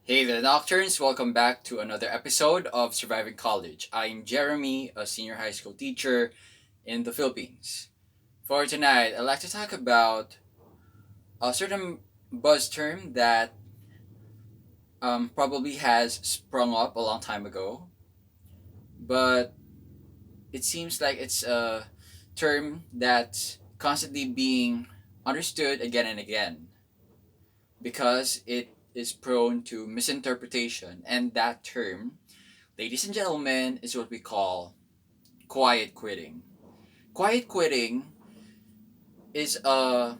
Hey there, Nocturnes. Welcome back to another episode of Surviving College. I'm Jeremy, a senior high school teacher in the Philippines. For tonight, I'd like to talk about a certain buzz term that probably has sprung up a long time ago, but it seems like it's a term that's constantly being understood again and again because it is prone to misinterpretation, and that term, ladies and gentlemen, is what we call quiet quitting. Quiet quitting is a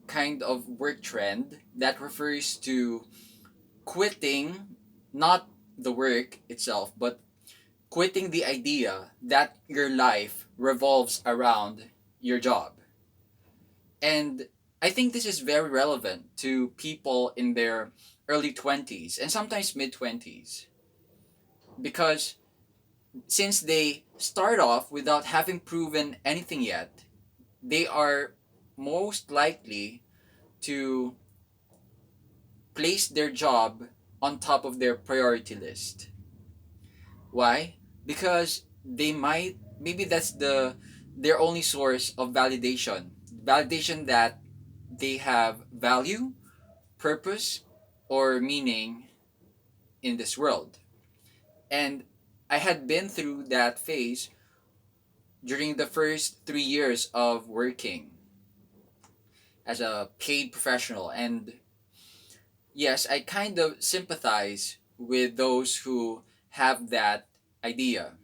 kind of work trend that refers to quitting not the work itself, but quitting the idea that your life revolves around your job. And I think this is very relevant to people in their early 20s and sometimes mid 20s because since they start off without having proven anything yet, they are most likely to place their job on top of their priority list. Why? Because they might maybe that's their only source of validation. Validation that they have value, purpose, or meaning in this world. And I had been through that phase during the first 3 years of working as a paid professional. And yes, I kind of sympathize with those who have that idea.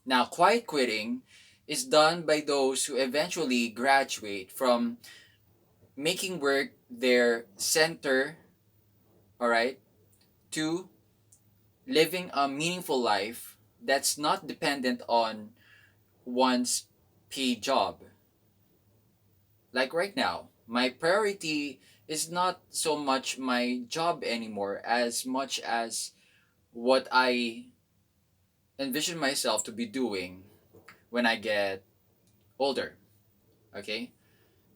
Now, quiet quitting is done by those who eventually graduate from making work their center, all right, to living a meaningful life that's not dependent on one's paid job. Like right now, my priority is not so much my job anymore as much as what I envision myself to be doing when I get older. Okay?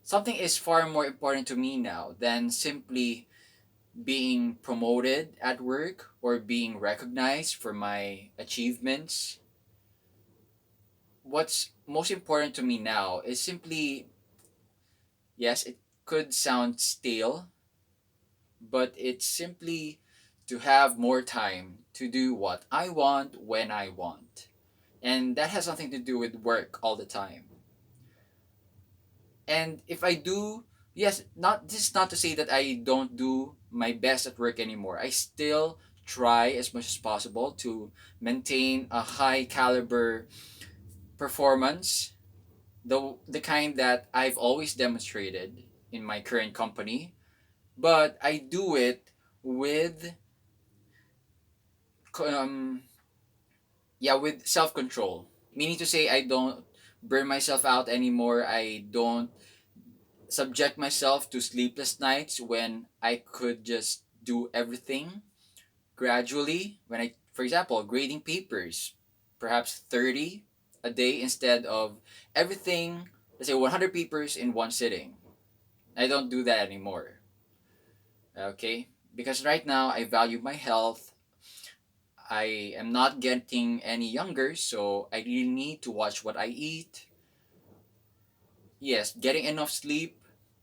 Something is far more important to me now than simply being promoted at work or being recognized for my achievements. What's most important to me now is simply, yes, it could sound stale, but it's simply to have more time to do what I want when I want. And that has nothing to do with work all the time. And if I do, yes, not this is not to say that I don't do my best at work anymore. I still try as much as possible to maintain a high caliber performance, the kind that I've always demonstrated in my current company, but I do it with um with self-control. Meaning to say I don't burn myself out anymore. I don't subject myself to sleepless nights when I could just do everything gradually. When I, for example, grading papers, perhaps 30 a day instead of everything, let's say 100 papers in one sitting. I don't do that anymore. Okay? Because right now I value my health. I am not getting any younger, so I really need to watch what I eat. Yes, getting enough sleep,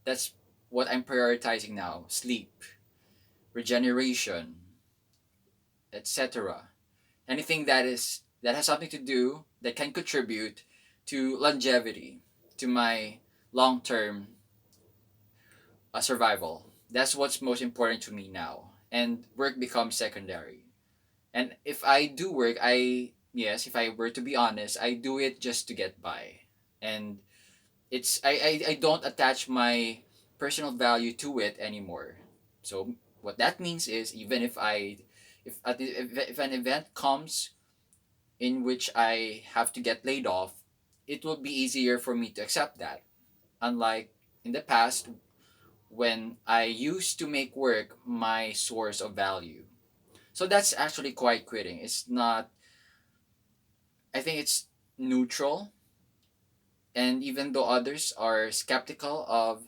that's what I'm prioritizing now. Sleep, regeneration, etc. Anything that has something to do that can contribute to longevity, to my long-term survival. That's what's most important to me now. And work becomes secondary. And if I do work, if I were to be honest, I do it just to get by. And I don't attach my personal value to it anymore. So what that means is even if an event comes in which I have to get laid off, it will be easier for me to accept that. Unlike in the past when I used to make work my source of value. So that's actually quite quitting. It's not, I think it's neutral. And even though others are skeptical of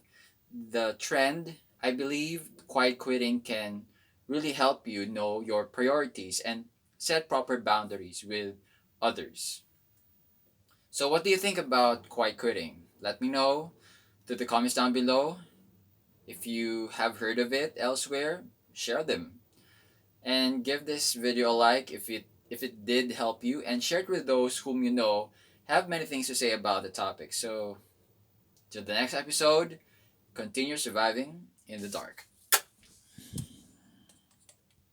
the trend, I believe quiet quitting can really help you know your priorities and set proper boundaries with others. So, what do you think about quiet quitting? Let me know to the comments down below. If you have heard of it elsewhere, share them. And give this video a like if it did help you, and share it with those whom you know have many things to say about the topic. So, till the next episode, continue surviving in the dark.